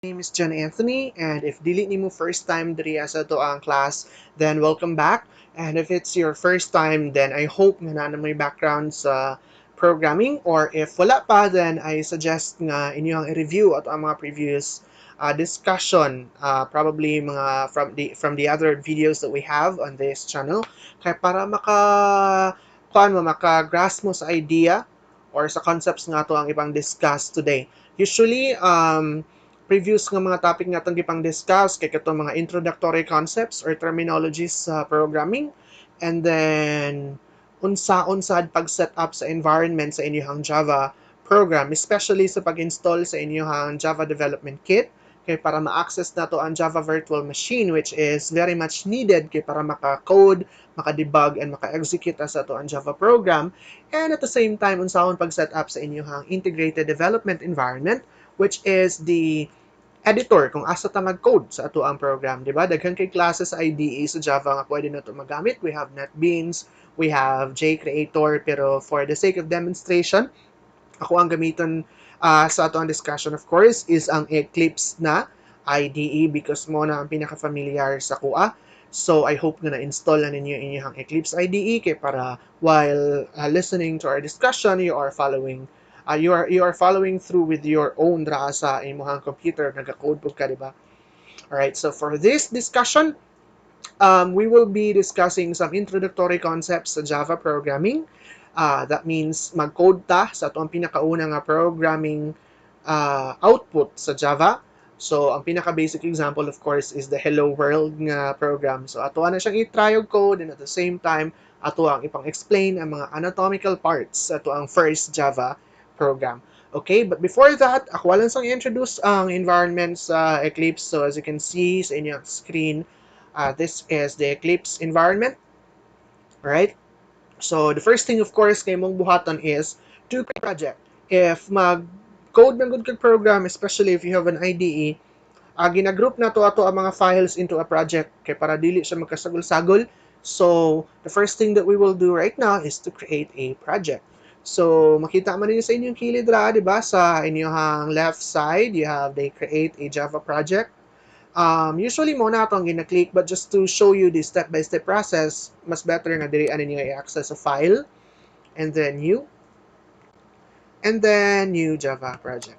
name is John Anthony, and if dili nimo first time diri sa to ang class, then welcome back. And if it's your first time, then I hope nga na may background sa programming, or if wala pa, then I suggest nga inyong i-review at ang mga previous discussion, probably mga from the other videos that we have on this channel, kaya para maka-grasp mo sa idea or sa concepts nga to ang ibang discuss today. Usually, previous nga mga topic nga itong gipang discuss kay katong mga introductory concepts or terminologies sa programming, and then unsa-unsad pag-set up sa environment sa inyong Java program, especially sa pag-install sa inyong Java Development Kit kay para ma-access nato ang Java Virtual Machine, which is very much needed kay para maka-code, maka-debug, and maka-execute sa ato ang Java program, and at the same time unsahon pag-set up sa inyong integrated development environment, which is the editor kung asa ta mag-code sa ato ang program, di ba? Daghan kay classes sa IDE sa Java nga pwede na ito magamit. We have NetBeans, we have JCreator, pero for the sake of demonstration, ako ang gamiton sa ato ang discussion, of course, is ang Eclipse na IDE because mo na ang pinaka-familiar sa kuha. So, I hope na na-install na ninyo inyong Eclipse IDE kay para while listening to our discussion, you are following through with your own dra sa imong computer, naga-code po ka, di ba? Alright, so for this discussion, we will be discussing some introductory concepts sa Java programming. That means mag-code ta sa itong pinakauna nga programming output sa Java. So, ang pinaka-basic example, of course, is the Hello World nga program. So, ato na siyang i-try og code, and at the same time, ato ang ipang-explain ang mga anatomical parts sa ato ang first Java program. Okay, but before that, ako lang sang i-introduce ang environment sa Eclipse. So, as you can see sa inyong screen, this is the Eclipse environment. Right? So, the first thing, of course, kay mong buhaton is to create a project. If mag-code ng good program, especially if you have an IDE, ginagroup na to ato ang mga files into a project kay para dili siya magkasagol-sagol. So, the first thing that we will do right now is to create a project. So, makita man niyo sa inyong kilid ra, di ba? Sa inyong left side, you have the create a Java project. Usually mo na itong gina-click, but just to show you the step-by-step process, mas better na diri ninyo i-access a file, and then new Java project.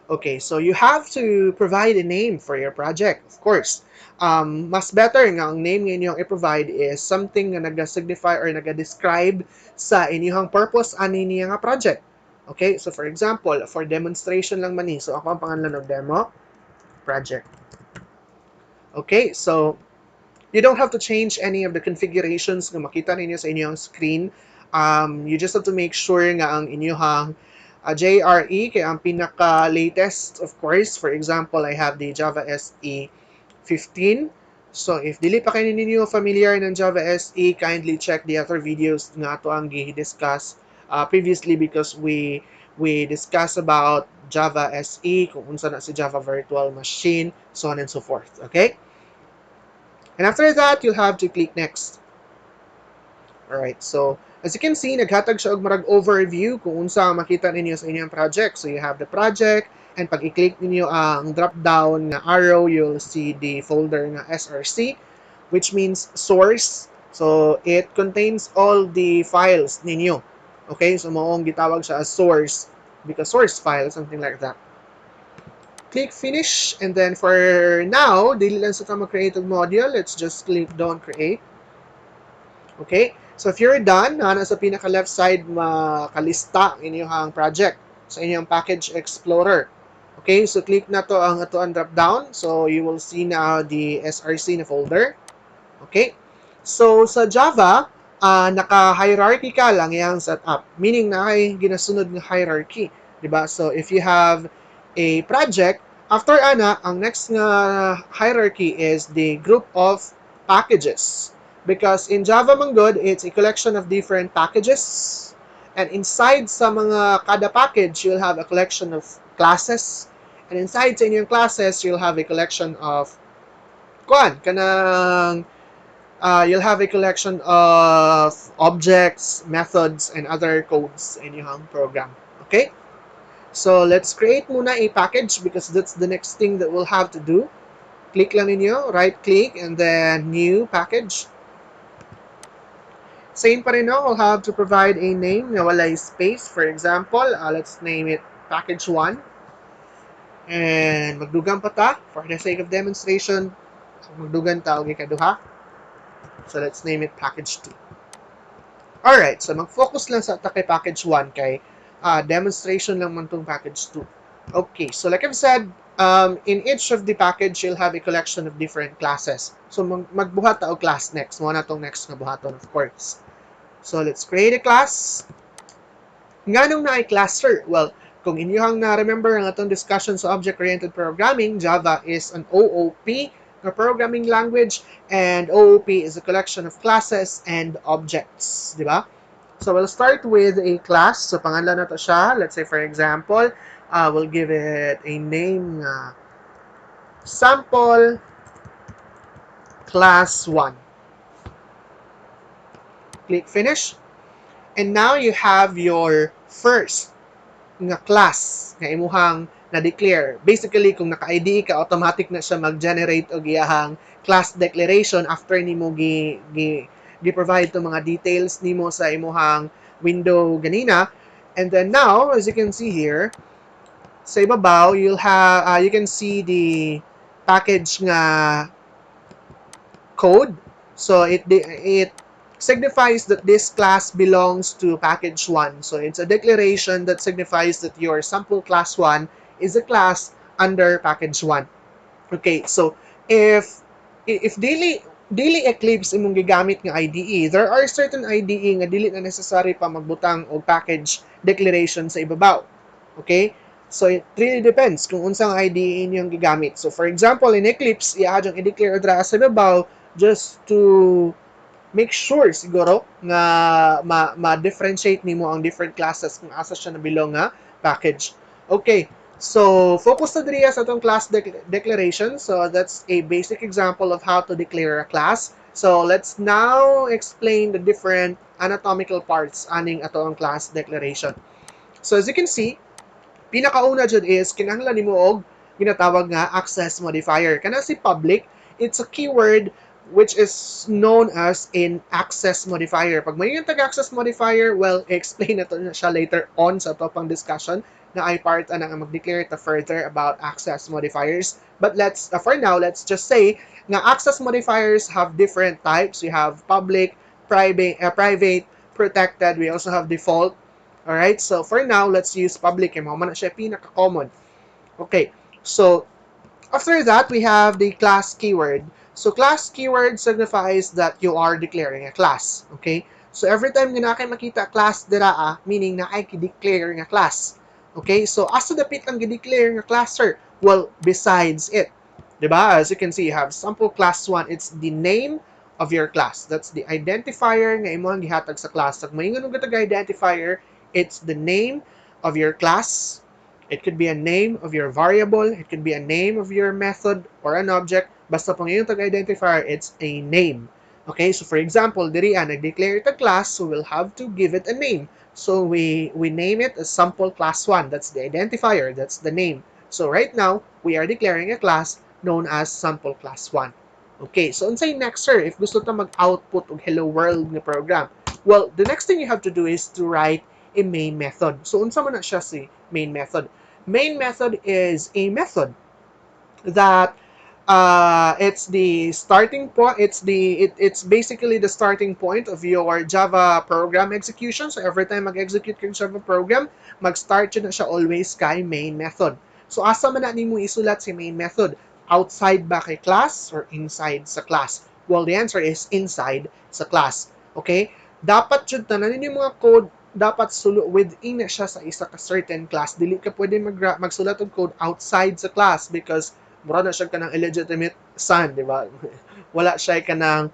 Okay, so you have to provide a name for your project, of course. Mas better nga ang name nga inyong i-provide is something nga naga-signify or naga-describe sa inyong purpose ani niya nga project. Okay, so for example, for demonstration lang man ni. So ako ang pangalan ng demo project. Okay, so you don't have to change any of the configurations na makita ninyo sa inyong screen. You just have to make sure nga ang inyong JRE kay ang pinaka-latest, of course. For example, I have the Java SE 15. So, if dili pa kayo ninyo familiar ng Java SE, kindly check the other videos nga ito ang gi-discuss previously because we discuss about Java SE, kung unsa na si Java Virtual Machine, so on and so forth. Okay? And after that, you'll have to click next. Alright, so as you can see, naghatag siya og marag overview kung unsa ang makita ninyo sa inyong project. So you have the project, and pag i-click ninyo ang drop-down na arrow, you'll see the folder na SRC, which means source. So it contains all the files ninyo. Okay, so maong gitawag siya as source because source file, something like that. Click finish, and then for now, dili lang sa tama create module, let's just click don't create. Okay, so if you're done, nasa pinaka left side makalista inyong project sa inyong package explorer. Okay, so click na to ang drop down, so you will see now the SRC na folder. Okay, so sa Java, naka-hierarchical lang yung setup, meaning na ay ginasunod ng hierarchy, diba? So if you have a project, after ang next nga hierarchy is the group of packages. Because in Java man good, it's a collection of different packages. And inside sa mga kada package, you'll have a collection of classes. And inside sa inyong classes, you'll have a collection of you'll have a collection of objects, methods, and other codes in your program. Okay? So let's create muna a package because that's the next thing that we'll have to do. Click lang ninyo, right click, and then new package. Same pa rin, no? We'll have to provide a name na wala space. For example, let's name it package 1. And magdugang pa ta for the sake of demonstration. Magdugan ta og ikaduha. So let's name it package 2. Alright, so mag-focus lang sa kay package 1 kay demonstration lang man tong package 2. Okay, so like I've said, in each of the package, you'll have a collection of different classes. So magbuhat ta og class next. Mo na tong next nga buhaton, of course. So let's create a class. Nganong na ay cluster? Well, kung inyong na-remember ang atong discussion sa object-oriented programming, Java is an OOP na programming language, and OOP is a collection of classes and objects, di ba? So we'll start with a class. So pangalan na to siya. Let's say for example, we'll give it a name, sample class 1. Click finish. And now you have your first nga class nga imuhang na-declare. Basically, kung naka-ID ka, automatic na siya mag-generate o giyahang class declaration after nimo gi-provide to mga details nimo sa imuhang window ganina. And then now, as you can see here, sa ibabaw, you can see the package nga code. So it signifies that this class belongs to package 1. So it's a declaration that signifies that your sample class 1 is a class under package 1. Okay, so if daily Eclipse imong gigamit nga IDE, there are certain IDE nga dili na necessary pa magbutang og package declaration sa ibabaw. Okay? So it really depends kung unsang IDE inyong gigamit. So for example, in Eclipse, i-adjong i-declare dra sa ibabaw just to make sure siguro nga ma-differentiate nimo ang different classes kung asa siya nabilong nga package. Okay, so focus na diriya sa itong class declaration. So that's a basic example of how to declare a class. So let's now explain the different anatomical parts aning ato ang class declaration. So as you can see, pinakauna dyan is kinahanglan nimo og ginatawag nga access modifier. Kana si public, it's a keyword which is known as an access modifier. Pag may yung tag-access modifier, well, explain na to na siya later on sa topang discussion na ay part na nga mag-declare ito further about access modifiers. But for now, let's just say nga access modifiers have different types. We have public, private, protected. We also have default. Alright, so for now, let's use public. Kaya mga na siya pinaka-common. Okay, so after that, we have the class keyword. So class keyword signifies that you are declaring a class. Okay? So every time nga nakay makita class diraa, meaning na ay declare nga class. Okay? So asa dapit ang gi-declare nga class, sir? Well, besides it. Diba? As you can see, you have sample class 1. It's the name of your class. That's the identifier nga imo ang gihatag sa class. Pag may nga identifier, it's the name of your class. It could be a name of your variable. It could be a name of your method or an object. Basta pang yung tag-identifier, it's a name. Okay, so for example, diri nag-declare it a class, so we'll have to give it a name. So we name it as sample class 1. That's the identifier. That's the name. So right now, we are declaring a class known as sample class 1. Okay, so unsay next, sir, if gusto ta mag-output og hello world nga program? Well, the next thing you have to do is to write a main method. So unsa man na siya si main method? Main method is a method that it's the starting point. It's basically the starting point of your Java program execution. So every time mag-execute kang Java program, mag-start na siya always kay main method. So asa man na nimo isulat si main method? Outside ba kay class or inside sa class? Well, the answer is inside sa class. Okay? Dapat jud tanan ninyo mga code dapat within siya sa isa ka certain class. Dili ka pwede magsulat og code outside sa class because mura na siya kanang illegitimate son, di ba? Wala siya kanang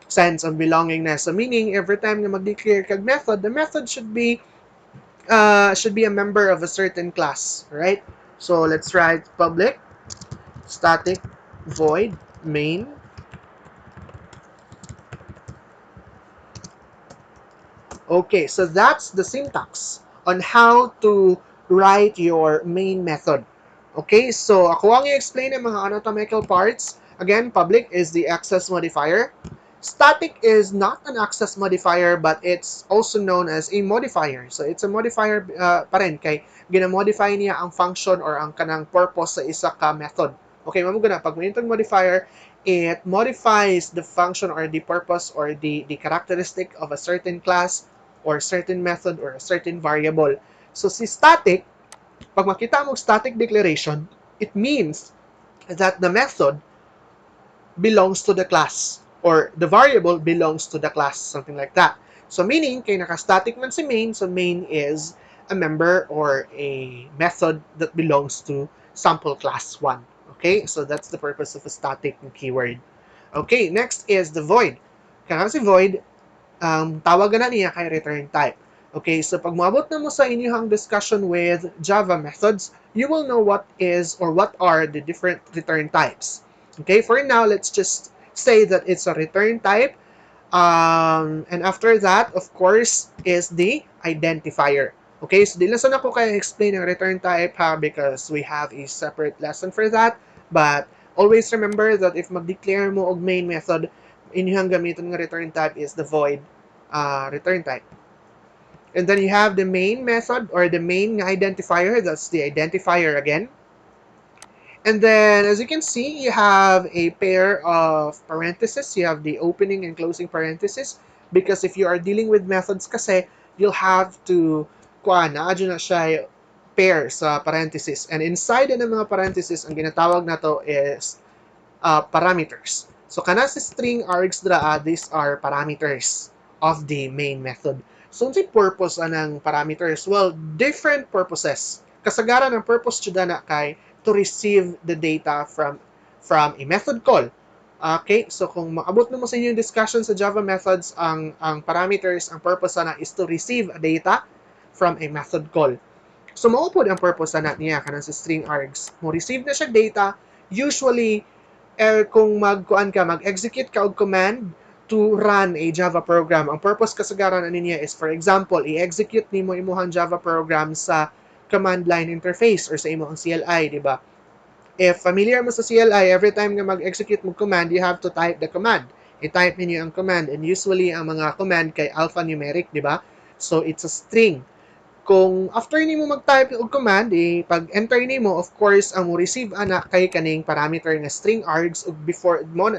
sense of belongingness. So meaning every time na mag-declare kag method, the method should be a member of a certain class, right? So let's write public static void main. Okay, so that's the syntax on how to write your main method. Okay, so ako ang i-explain ang mga anatomical parts. Again, public is the access modifier. Static is not an access modifier, but it's also known as a modifier. So it's a modifier pa rin kay ginamodify niya ang function or ang kanang purpose sa isa ka method. Okay, mamugana pag may modifier, it modifies the function or the purpose or the characteristic of a certain class or certain method or a certain variable. So si static, pag makita mo static declaration, it means that the method belongs to the class or the variable belongs to the class, something like that. So meaning, kay naka-static man si main, so main is a member or a method that belongs to sample class 1. Okay, so that's the purpose of a static keyword. Okay, next is the void. Kaya si void, tawagan na niya kay return type. Okay, so pag maabot na mo sa inyong discussion with Java methods, you will know what is or what are the different return types. Okay, for now, let's just say that it's a return type. And after that, of course, is the identifier. Okay, so di lesson ako kaya explain ang return type ha, because we have a separate lesson for that. But always remember that if mag-declare mo og main method, inyong gamiton nga return type is the void return type. And then you have the main method or the main identifier, that's the identifier again. And then, as you can see, you have a pair of parentheses. You have the opening and closing parentheses. Because if you are dealing with methods kasi, you'll have to, naadyo na siya pair sa parentheses. And inside ng mga parentheses, ang ginatawag na to is parameters. So, kana sa string args dra, these are parameters of the main method. So, ang purpose ng parameters? Well, different purposes. Kasagaran ng purpose dyan na kay to receive the data from a method call. Okay, so kung maabot na mo sa inyong discussion sa Java methods, ang parameters, ang purpose na is to receive data from a method call. So, maupod ang purpose na niya kanang sa string args. Mo receive na siya data, usually kung mag-execute ka og command to run a Java program. Ang purpose kasagaran niya is, for example, i-execute nimo imuhang Java program sa command line interface or sa imuhang CLI, di ba? If familiar mo sa CLI, every time nga mag-execute mo command, you have to type the command. I-type ninyo ang command, and usually ang mga command kay alphanumeric, di ba? So it's a string. Kung after nimo mag-type og command, pag-enter nimo, of course, ang mo-receive ana kay kaning parameter nga string args ug before mo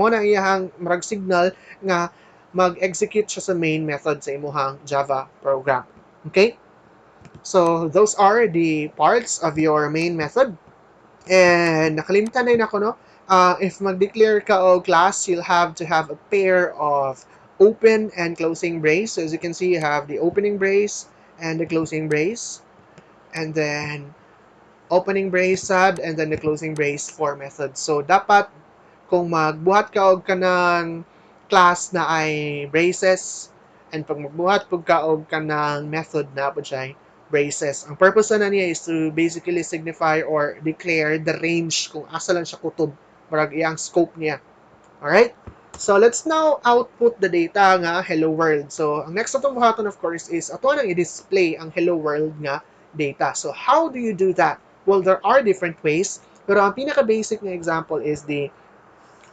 na iyahang marag signal nga mag-execute siya sa main method sa imuhang Java program. Okay? So, those are the parts of your main method. And nakalimutan na ako, no? If mag-declare ka o class, you'll have to have a pair of open and closing brace. So as you can see, you have the opening brace and the closing brace. And then opening brace sad and then the closing brace for method. So dapat kung magbuhat ka og kanang class na ay braces and pag magbuhat pug ka og kanang method na po siya braces. Ang purpose na niya is to basically signify or declare the range kung asa lang siya kutob, marag iyang scope niya. Alright? So let's now output the data nga hello world. So ang next atong buhaton of course is ato nang i-display ang hello world nga data. So how do you do that? Well, there are different ways, pero ang pinaka-basic na example is the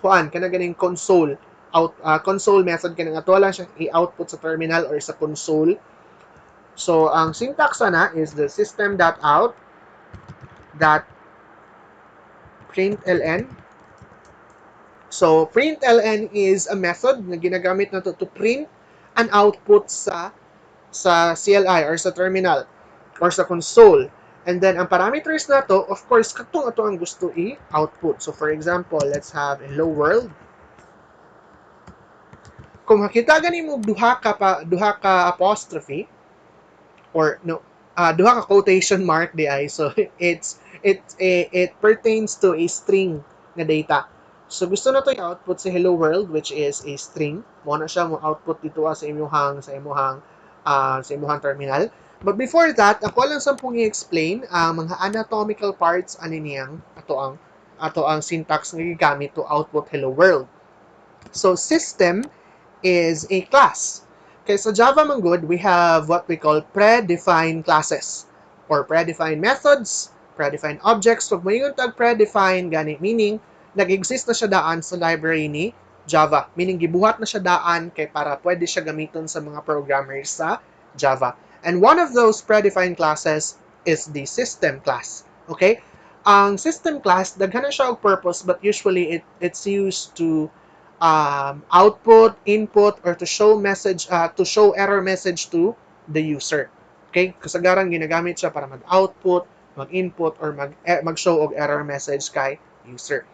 kana ganing console console method kanang ato lang siya i-output sa terminal or sa console. So ang syntax ana is the system.out .println. So println is a method na ginagamit nato to print an output sa CLI or sa terminal or sa console. And then, ang parameters na to, of course, katong ato ang gusto i-output. So, for example, let's have hello world. Kung makita gani mo duha ka apostrophe or no, duha ka quotation mark di ay. So, it pertains to a string na data. So, gusto na to i-output sa hello world, which is a string. Mo na siya mo output dito sa imuhang terminal. But before that, ako lang sampung i-explain ang mga anatomical parts ani niyang ato ang syntax nga gigamit to output hello world. So system is a class. Okay, so Java man good, we have what we call predefined classes or predefined methods, predefined objects. Pag mayroon tag predefined, gani, meaning, nag-exist na siya daan sa library ni Java. Meaning, gibuhat na siya daan kay para pwede siya gamiton sa mga programmers sa Java. And one of those predefined classes is the system class. Okay? Ang system class, daghan na siya og purpose, but usually it's used to output, input, or to show error message to the user. Okay? Kasagaran ginagamit siya para mag-output, mag-input, or mag-show og error message kay user.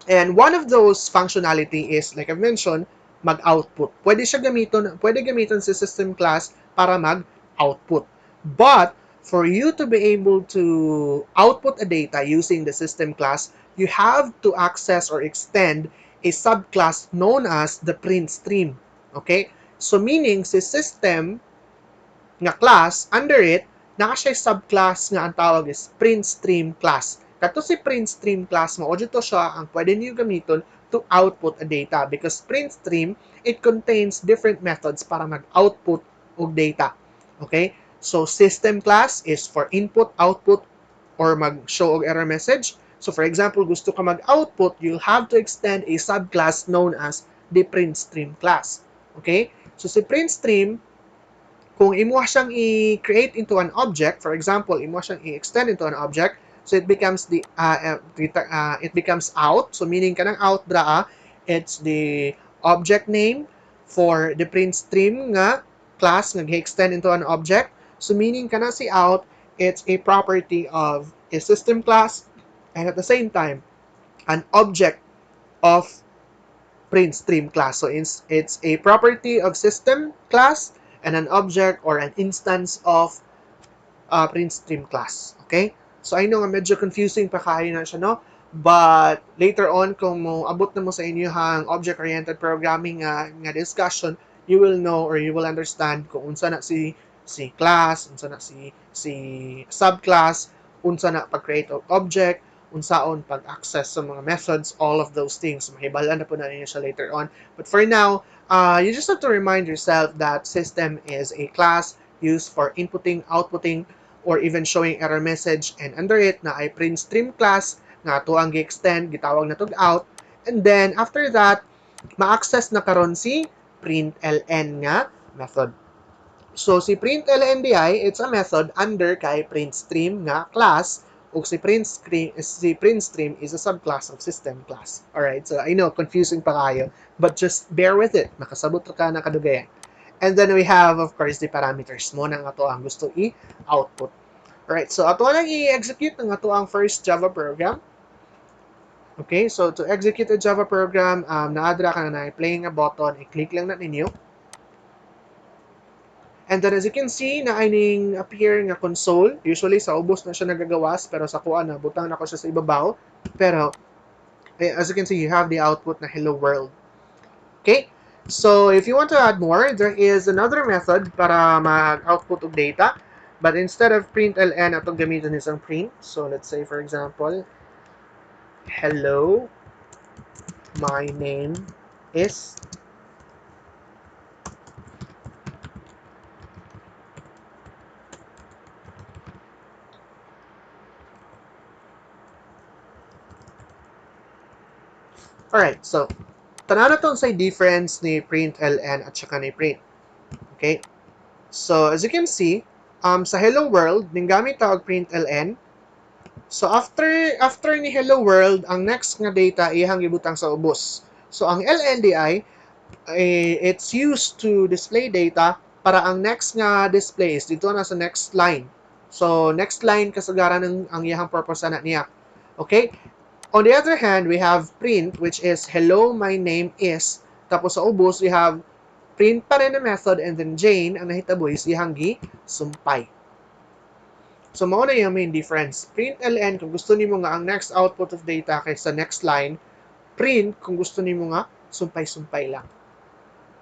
And one of those functionality is, like I've mentioned, mag-output. Pwede gamiton sa system class para mag-output. But for you to be able to output a data using the system class, you have to access or extend a subclass known as the print stream. Okay? So meaning, si system nga class, under it, naka siya subclass nga ang tawag is print stream class. Kato si print stream class mo, o dito siya ang pwede niyo gamiton to output a data because print stream, it contains different methods para mag-output og data. Okay? So, system class is for input, output, or mag-show og error message. So, for example, gusto ka mag-output, you'll have to extend a subclass known as the print stream class. Okay? So, si print stream, kung imo siyang i-create into an object, for example, imo siyang i-extend into an object, so it becomes it becomes out. So meaning kanang out dra, it's the object name for the print stream nga class nga gi-extend into an object. So meaning kana si out, it's a property of a system class and at the same time an object of print stream class. So it's a property of system class and an object or an instance of print stream class. Okay? So I know nga medyo confusing pa kayo na siya, no? But later on, kung mo abot na mo sa inyong object-oriented programming nga discussion, you will know or you will understand kung unsa na si class, unsa na si subclass, unsa na pag-create of object, unsaon pag-access sa mga methods, all of those things. Mahibalan na po na ninyo siya later on. But for now, you just have to remind yourself that system is a class used for inputting, outputting, or even showing error message. And under it, na ay print stream class, nga to ang gi-extend, gitawag na tog out. And then, after that, ma-access na karon si println nga method. So, si println di, it's a method under kay printstream nga class, ug si printstream is a subclass of system class. Alright, so I know, confusing pa kayo, but just bear with it. Makasabot ka na kadugayan. And then we have, of course, the parameters mo nang ato ang gusto i-output. Alright, so ato lang i-execute ng ato ang first Java program. Okay, so to execute a Java program, naadra ka na playing a button, i-click lang na ninyo. And then as you can see, na ining appear nga console. Usually sa ubos na siya nagagawas, pero sa kuha na, butang na ko siya sa ibabaw. Pero, as you can see, you have the output na hello world. Okay? So, if you want to add more, there is another method para mag-output of data. But instead of println, atong gamitin isang print. So, let's say, for example, hello, my name is. Alright, so, tanan na sa difference ni println at saka ni print. Okay? So, as you can see, sa hello world, ninggamit tawag println. So, after ni hello world, ang next nga data ihang ibutang sa ubos. So, ang LNDI, it's used to display data para ang next nga display is dito na sa next line. So, next line kasagaran ang iyang purpose na niya. Okay? On the other hand, we have print, which is hello, my name is. Tapos sa ubos, we have print pa rin na method and then Jane, ang nahitabo is ihang sumpay. So, mao na yung main difference. Println, kung gusto nimo nga ang next output of data kay sa next line. Print, kung gusto nimo nga sumpay-sumpay lang.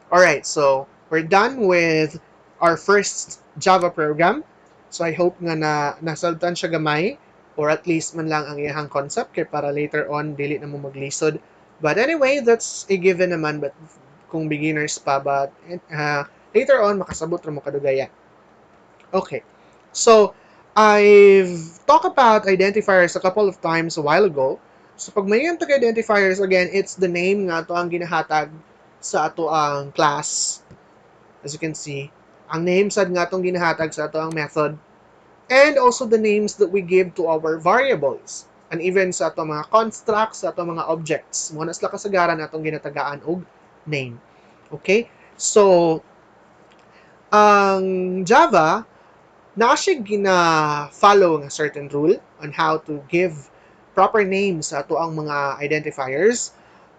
Alright, so we're done with our first Java program. So, I hope nga nasaltan siya gamay or at least man lang ang iyang concept kay para later on dili na mo maglisod. But anyway, that's a given naman but kung beginners pa but later on makasabot ra mo kadugayan. Okay. So I've talked about identifiers a couple of times a while ago. So pag may yung identifiers, again, it's the name nga to ang ginahatag sa ato ang class. As you can see, ang name sad nga tong ginahatag sa ato ang method, and also the names that we give to our variables, and even sa ato mga constructs, sa ato mga objects. Mo na sila kasagaran atong ginatagaan og name. Okay? So, ang Java na siya gina-follow ng certain rule on how to give proper names sa ato ang mga identifiers.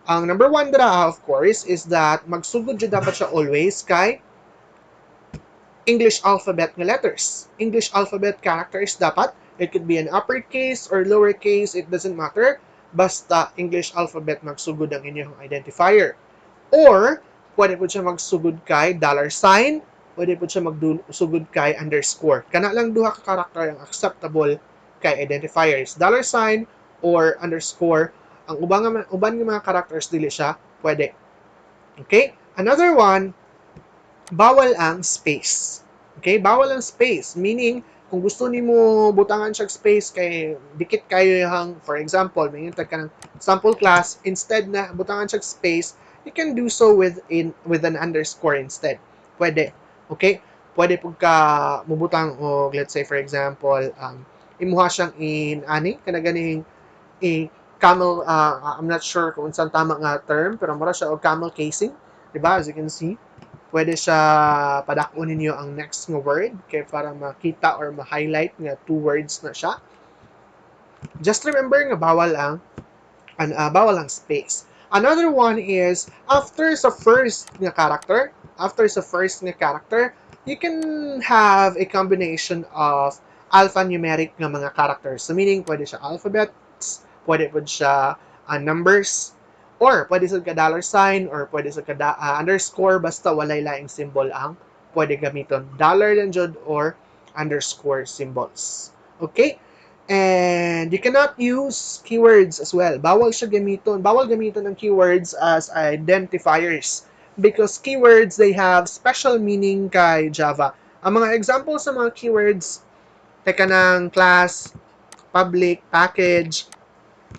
Ang number one dira, of course, is that magsugod jud dapat siya always kay English alphabet nga letters. English alphabet characters dapat. It could be an uppercase or lowercase, it doesn't matter. Basta English alphabet magsugod ang inyong identifier. Or, pwede po siya magsugod kay $sign, pwede po siya magsugod kay underscore. Kana lang duha ka karakter ang acceptable kay identifiers. $sign or underscore. Ang uban nga mga characters dili siya pwede. Okay? Another one, bawal ang space. Okay? Bawal ang space. Meaning, kung gusto nimo butangan siya space kay dikit kayo yung, for example, may ka ng sample class, instead na butangan siya space, you can do so with an underscore instead. Pwede. Okay? Pwede po ka mubutang o let's say for example, imuha siyang kana ganing camel, I'm not sure kung saan tama nga term, pero mura siya o camel casing. Diba? As you can see, pwede siya padakon ninyo ang next nga word kay para makita or ma-highlight nga two words na siya. Just remember nga bawal ang space. Another one is after sa first nga character, you can have a combination of alphanumeric nga mga characters. So meaning pwede siya alphabets, pwede po siya numbers, or pwede sa $sign, or pwede sa underscore, basta walay laing symbol ang pwede gamiton. Dollar lang jud or underscore symbols. Okay? And you cannot use keywords as well. Bawal gamiton ng keywords as identifiers because keywords, they have special meaning kay Java. Ang mga examples sa mga keywords, teka ng class, public, package,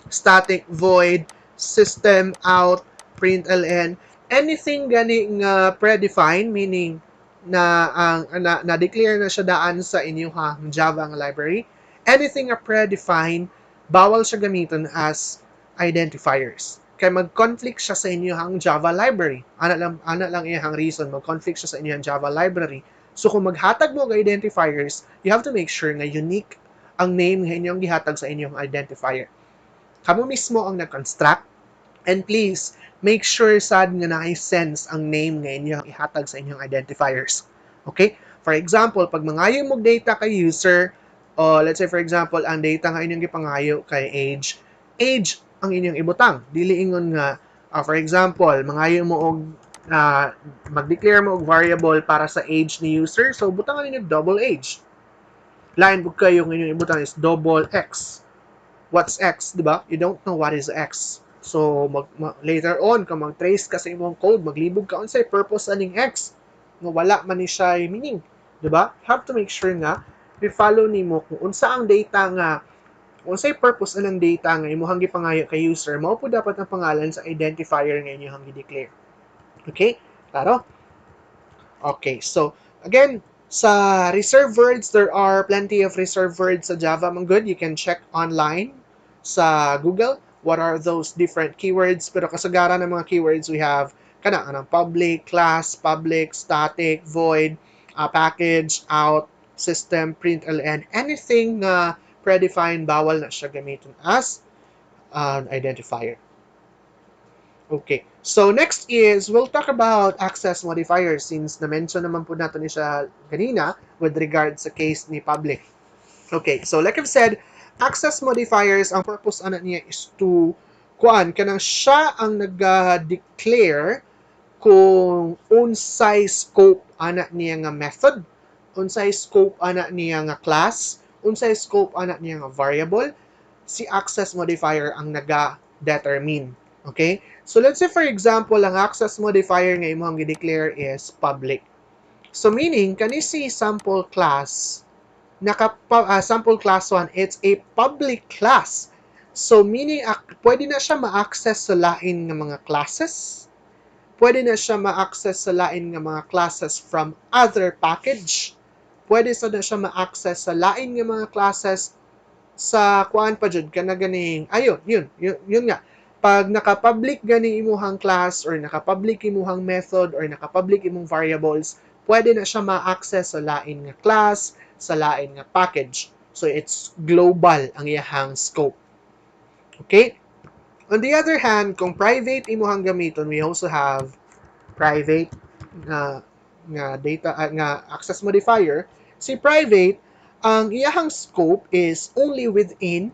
static, void, system, out, println, anything gani nga predefined, meaning na-declare na siya daan sa inyong Java nga library, anything nga predefined, bawal siya gamiton as identifiers. Kaya mag-conflict siya sa inyong Java library. Ana lang iyang reason, mag-conflict siya sa inyong Java library. So kung maghatag mo ng identifiers, you have to make sure na unique ang name nga inyong gihatag sa inyong identifier. Kamo mismo ang nag-construct, and please make sure sad nga na-sense ang name nga inyong ihatag sa inyong identifiers. Okay? For example, pag mangayo mo data kay user, o let's say for example, ang data nga inyong ipangayo kay age ang inyong ibutang. Dili ingon nga, for example, mangayo mo og mag-declare mo og variable para sa age ni user, so butangan ninyo double age. Line book kayo ng inyong ibutang is double x. What's x, di ba? You don't know what is x. So, later on, kung mag-trace ka sa imong code, maglibog ka unsay purpose aning x. Nga wala man ni siya meaning. Di ba? Have to make sure nga, i-follow nimo kung unsa ang data nga, kung unsay purpose anang data nga imuhang gipangayo kay user, mao po dapat ang pangalan sa identifier nga inyong gi-declare. Okay? Klaro? Okay, so, again, sa reserved words, there are plenty of reserved words sa Java. Good, you can check online sa Google what are those different keywords. Pero kasagaran ng mga keywords, we have anong public, class, public, static, void, package, out, system, println, anything na predefined, bawal na siya gamitin as an identifier. Okay. So, next is, we'll talk about access modifiers since na-mention naman po natin siya kanina with regards sa case ni public. Okay. So, like I've said, access modifiers, ang purpose niya is to, kanang siya ang nag-declare kung unsay scope niya nga method, unsay scope niya nga class, unsay scope niya nga variable, si access modifier ang naga-determine. Okay? So, let's say for example, ang access modifier nga imong gi-declare is public. So, meaning, kani si sample class, sample class 1, it's a public class. So, meaning, pwede na siya ma-access sa lain ng mga classes. Pwede na siya ma-access sa lain ng mga classes from other package. Pwede na siya ma-access sa lain ng mga classes sa kuan pa jud kana ganing ayun yun nga pag naka-public gani imuhang class or naka-public imuhang method or naka-public imong variables, pwede na siya ma-access sa lain nga class, sa lain nga package. So it's global ang iyahang scope. Okay? On the other hand, kung private imuhang gamiton, we also have private nga data nga access modifier. Si private, ang iyahang scope is only within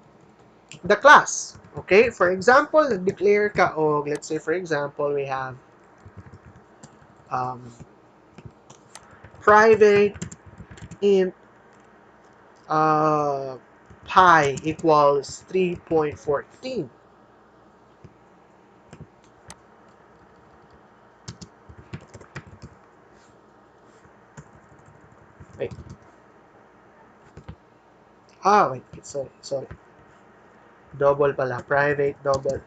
the class. Okay? For example, nag-declare ka og, let's say for example, we have um, private int uh, pi equals 3.14. Wait. Wait. Sorry. Double pala. Private double.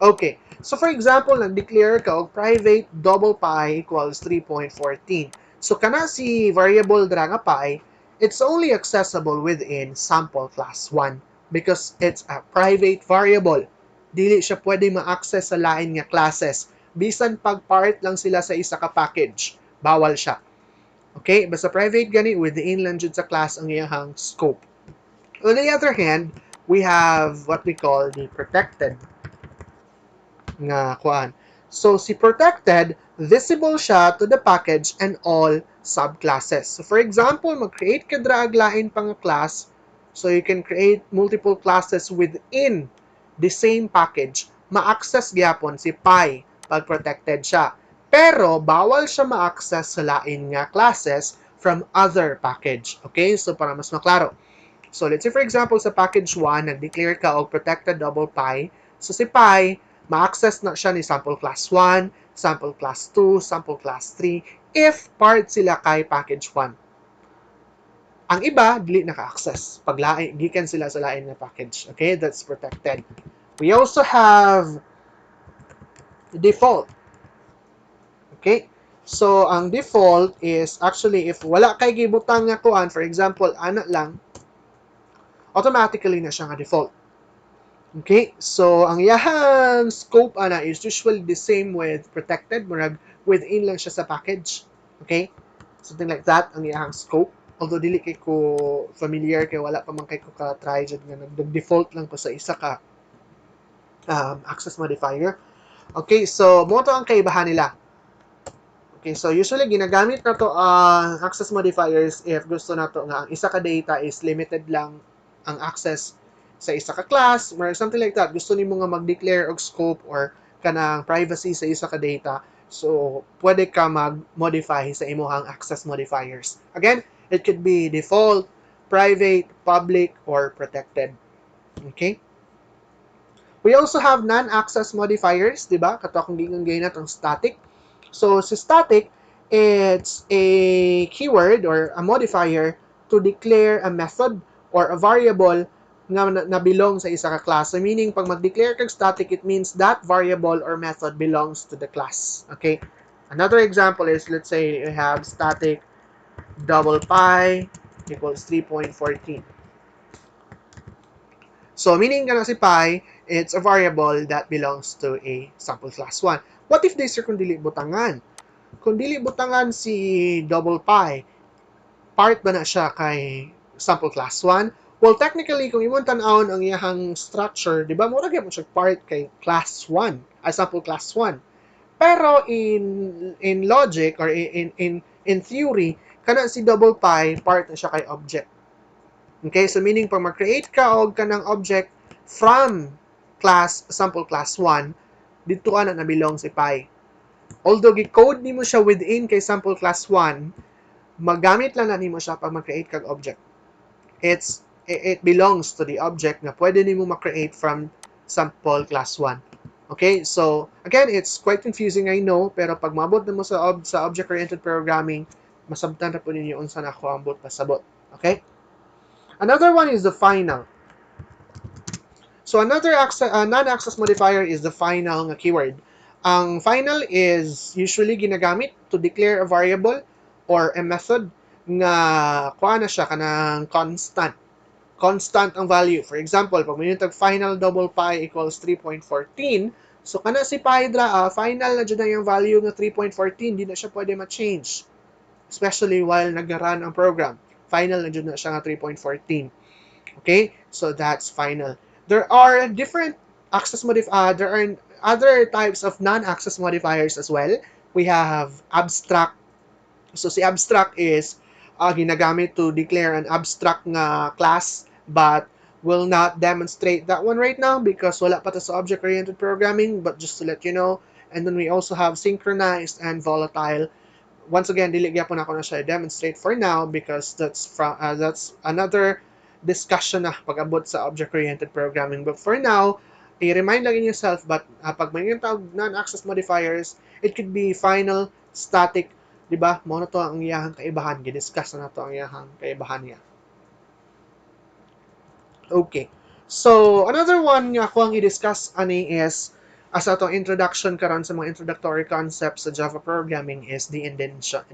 Okay. So, for example, nag-declare ka og private double pi equals 3.14. So, kana si variable dra nga pi, it's only accessible within sample class 1 because it's a private variable. Dili siya pwede ma-access sa lain nga classes. Bisan pag part lang sila sa isa ka package, bawal siya. Okay? Basta private gani, within lang jud sa class ang iyahang scope. On the other hand, we have what we call the protected nga kuan. So, si protected, visible siya to the package and all subclasses. So, for example, mag-create ka drag lain pang class. So, you can create multiple classes within the same package. Ma-access gyapon si pi pag protected siya. Pero, bawal siya ma-access sa lain nga classes from other package. Okay? So, para mas maklaro. So, let's say for example, sa package 1, nag-declare ka og protected double pi. So, si pi, ma-access na siya ni sample class 1, sample class 2, sample class 3, if part sila kay package 1. Ang iba, dili naka-access. Pag gikan sila sa lain na package. Okay, that's protected. We also have default. Okay, so ang default is actually if wala kay gibutang nga kuan, for example, ana lang, automatically na siya nga default. Okay, so ang iyahang scope ana is usually the same with protected, murag within lang siya sa package. Okay, something like that ang iyahang scope. Although dili kay ko familiar kay wala pa man kay ko ka-try jud nga nag-default lang ko sa isa ka access modifier. Okay, so mo to ang kaibahan nila. Okay, so usually ginagamit na to ang access modifiers if gusto na to nga ang isa ka data is limited lang ang access sa isa ka class or something like that. Gusto nimo nga mag-declare og scope or kanang privacy sa isa ka data. So, pwede ka mag-modify sa imuhang access modifiers. Again, it could be default, private, public, or protected. Okay? We also have non-access modifiers, di ba? Kato akong ginggay na itong static. So, si static, it's a keyword or a modifier to declare a method or a variable na belong sa isa ka class. So, meaning, pag mag-declare kag static, it means that variable or method belongs to the class. Okay? Another example is, let's say, we have static double pi equals 3.14. So, meaning ka na si pi, it's a variable that belongs to a sample class 1. What if this kung dili butangan? Kung dili butangan si double pi, part ba na siya kay sample class 1? Well, technically, kung imong tan-awon ang iyahang structure, di ba, mura gyud siya part kay class 1, ay sample class 1. Pero in logic or in theory, kana si double pi, part na siya kay object. Okay, so meaning pag mag-create ka og kanang object from class sample class 1, dito ana na belong si pi. Although gi-code nimo siya within kay sample class 1, magamit lang na nimo siya pag mag-create kag object. It belongs to the object na pwede nimo ma-create from sample class 1. Okay, so again, it's quite confusing, I know, pero pag mabot na mo sa object-oriented programming, masabtan na po ninyo unsa na ako ambot pasabot. Okay? Another one is the final. So another non-access modifier is the final nga keyword. Ang final is usually ginagamit to declare a variable or a method nga kuha na siya kanang constant. Constant ang value. For example, pag may final double pi equals 3.14, so kana si pi dra, final na dyan na yung value ng 3.14, di na siya pwede ma-change. Especially while nag-run ang program. Final na dyan na siya nga 3.14. Okay? So that's final. There are different there are other types of non-access modifiers as well. We have abstract. So si abstract is ginagamit to declare an abstract nga class, but will not demonstrate that one right now because wala pa ta sa object-oriented programming, but just to let you know. And then we also have synchronized and volatile. Once again, dili gyapon ako na siya demonstrate for now because that's another discussion na pag-abot sa object-oriented programming. But for now, i-remind lang yourself, but pag may tawag non-access modifiers, it could be final, static, di ba? Mo na to ang iyahang kaibahan. Gidiscuss na to ang iyahang kaibahan niya. Okay. So, another one nga ako ang i-discuss ani is as atong introduction karon sa mga introductory concepts sa Java programming is the indentation,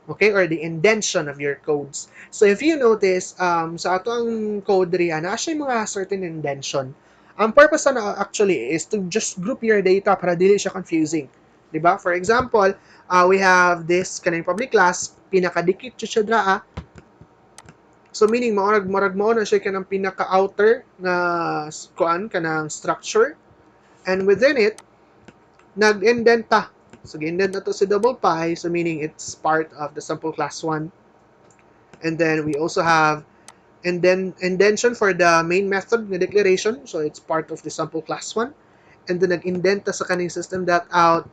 okay, or the indentation of your codes. So if you notice, sa atong code riya na siya mga certain indentation. Ang purpose na actually is to just group your data para dili siya confusing. Diba? For example, we have this kaning public class, pinakadikit siya draa. So meaning morag mo na siya kanang pinaka-outer na kuan kanang structure, and within it nag-indenta. So indent na to si double pi, so meaning it's part of the sample class 1. And then we also have indentation for the main method na declaration, so it's part of the sample class 1. And then nag-indenta sa kaning system.out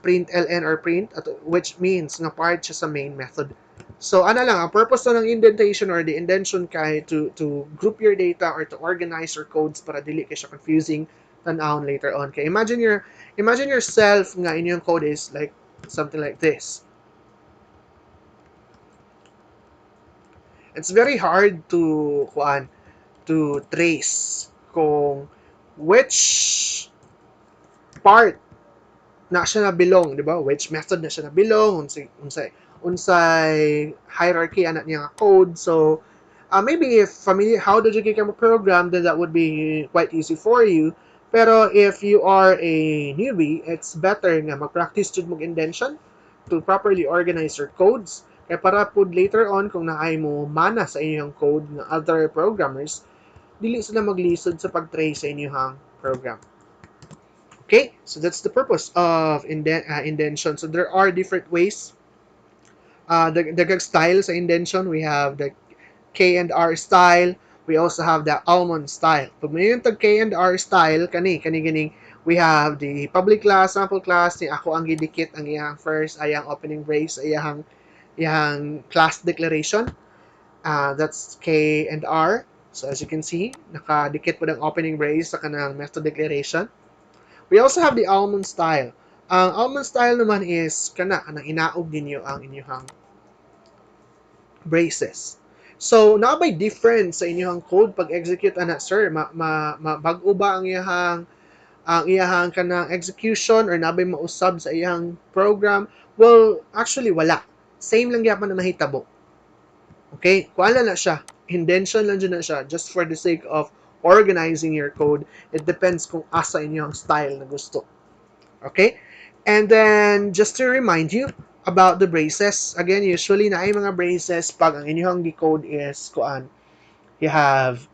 print ln or print, which means nga part siya sa main method. So ano lang, ang purpose ng indentation or the indentation kay to group your data or to organize your codes para dili kay siya confusing tan-awon later on. Kay imagine yourself nga inyong code is like something like this. It's very hard to trace kung which part na siya na belong, di ba? Which method na siya na belong, unsay hierarchy anak niya nga code. So maybe if familiar how did you get a program, then that would be quite easy for you. Pero if you are a newbie, it's better nga mag-practice jud mong indentation to properly organize your codes. Kaya para po later on, kung naay mo mana sa inyong code ng other programmers, dili sila maglisod sa pag-trace sa inyong program. Okay, so that's the purpose of indentation. So there are different ways. The style sa indentation, we have the K and R style. We also have the almond style. Pag may yung K and R style, kani, we have the public class, sample class, ni ako ang gidikit, ang iyang first, ayang opening brace, ayang class declaration. That's K and R. So as you can see, nakadikit po ng opening brace sa kanang method declaration. We also have the almond style. Ang almond style naman is kanang inaog ninyo ang inyong braces. So, naabay difference sa inyong code pag execute ana sir, bag-o ba ang iyahang kanang execution or nabay mausab sa iyang program? Well, actually wala. Same lang gyapon na mahitabo. Okay? Kuala na siya. Indentation lang dyan na siya just for the sake of organizing your code. It depends kung asa inyong style na gusto. Okay? And then, just to remind you about the braces, again, usually na ay mga braces pag ang inyong code is you have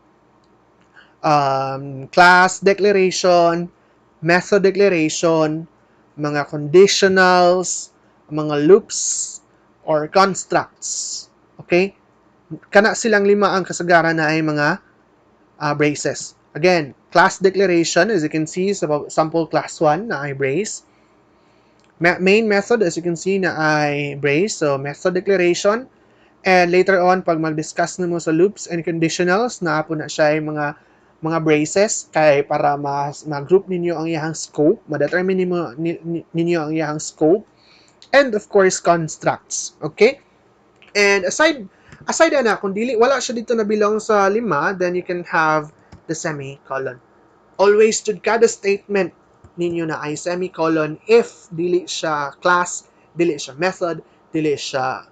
class declaration, method declaration, mga conditionals, mga loops, or constructs. Okay? Kana silang lima ang kasagaran na ay mga braces. Again, class declaration, as you can see, sa sample class 1 na ay brace. Main method, as you can see, na ay brace. So, method declaration. And later on, pag mag-discuss na mo sa loops and conditionals, na po na siya ay mga braces kay para ma-group ninyo ang iyang scope, ma-determine ninyo ang iyang scope. and of course constructs. Okay? And aside na, kung dili wala siya dito na belong sa lima, then you can have the semicolon. Always jud kada statement ninyo na ay semicolon if dili siya class, dili siya method, dili siya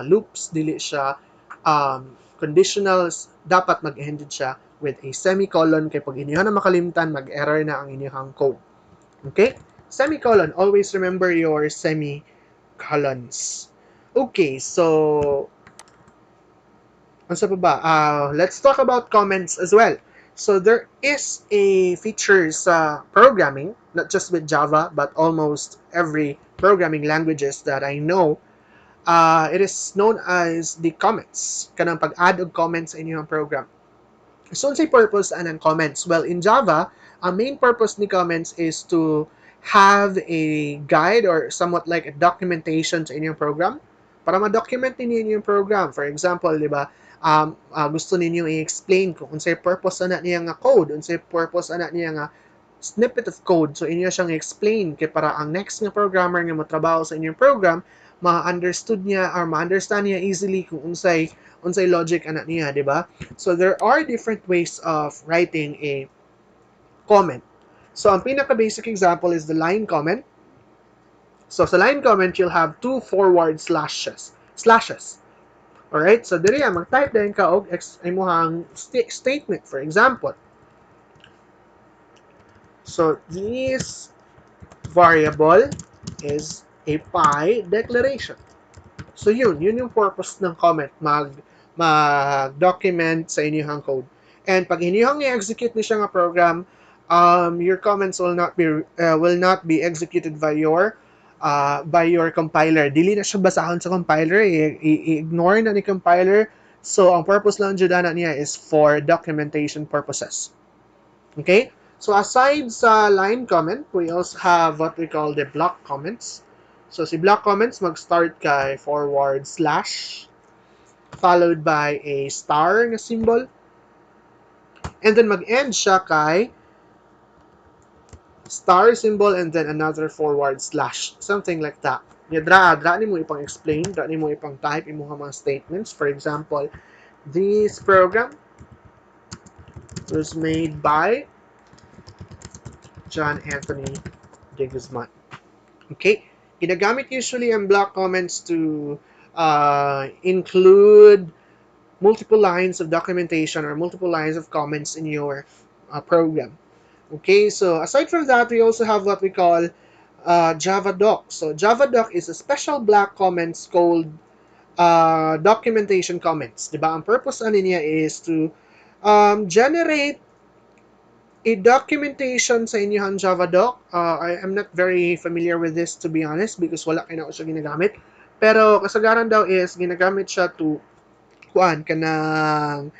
loops, dili siya conditionals, dapat mag-ended siya with a semicolon kay pag inyo na makalimtan, mag-error na ang inyong code. Okay? Semicolon. Always remember your semicolons. Okay, so ano pa ba? Let's talk about comments as well. So there is a feature sa programming, not just with Java, but almost every programming languages that I know. It is known as the comments. Kanang pag-add of comments sa inyong program. So, unsay purpose anang comments? Well, in Java, ang main purpose ni comments is to have a guide or somewhat like a documentation sa inyong program para ma-document ninyo yung program. For example, di ba, gusto ninyo i-explain kung unsay purpose ana niya nga code, unsay purpose ana niya nga snippet of code. So, inyo siyang explain kay para ang next nga programmer nga motrabaho sa inyong program, ma-understood niya or ma-understand niya easily kung unsay logic ana niya, di ba? So there are different ways of writing a comment. So ang pinaka-basic example is the line comment. So sa line comment, you'll have two forward slashes. Alright? So diri mag-type din ka og imong statement, for example. So this variable is a pi declaration. So yun yung purpose ng comment, mag-document sa inyong code. And pag inyong i-execute ni siya nga program, your comments will not be executed by your compiler. Dili na siya basahon sa compiler, i-ignore na ni compiler. So ang purpose lang jud niya is for documentation purposes. Okay? So aside sa line comment, we also have what we call the block comments. So si block comments mag-start kay forward slash followed by a star na symbol and then mag-end siya kay star symbol and then another forward slash, something like that. Dra ni mo ipang explain, dra ni mo ipang type imong mga statements. For example, this program was made by John Anthony de Guzman. Okay? Ginagamit usually ang block comments to include multiple lines of documentation or multiple lines of comments in your program. Okay, so aside from that, we also have what we call Java doc. So Java doc is a special block comments called documentation comments. Diba? Ang purpose ano niya is to generate a documentation sa inyong Java doc. I am not very familiar with this, to be honest, because wala kayo na siya ginagamit. Pero kasagaran daw is ginagamit siya to kanang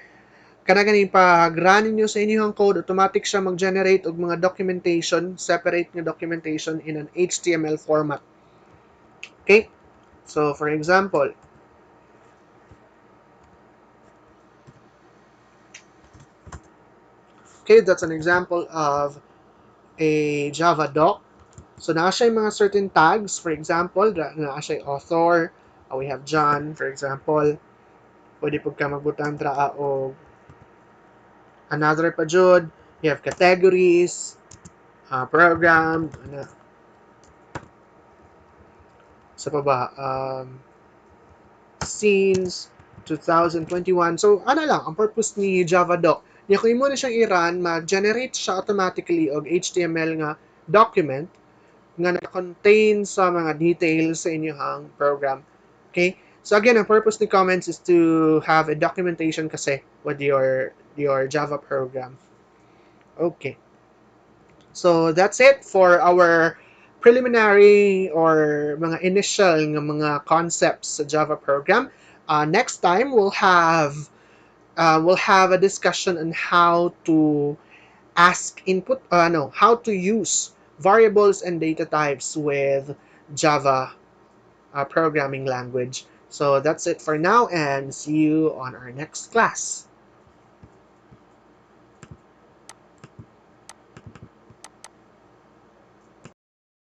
ganing pag-run niyo sa inyong code, automatic siya mag-generate og mga documentation, separate nga documentation in an HTML format. Okay? So, for example, okay, that's an example of a Java doc. So, naa siya yung mga certain tags. For example, naa siya author. We have John, for example. Pwede po ka magbutang draa o another pa jud. You have categories, program, sa pa ba, scenes, 2021. So, ano lang, ang purpose ni Java doc. Niya kung imo na siyang i-run, ma-generate siya automatically og HTML nga document nga na-contain sa mga details sa inyong program. Okay? So again, ang purpose ni comments is to have a documentation kasi with your Java program. Okay. So that's it for our preliminary or mga initial nga mga concepts sa Java program. Next time we'll have a discussion on how to how to use variables and data types with Java programming language. So that's it for now and see you on our next class.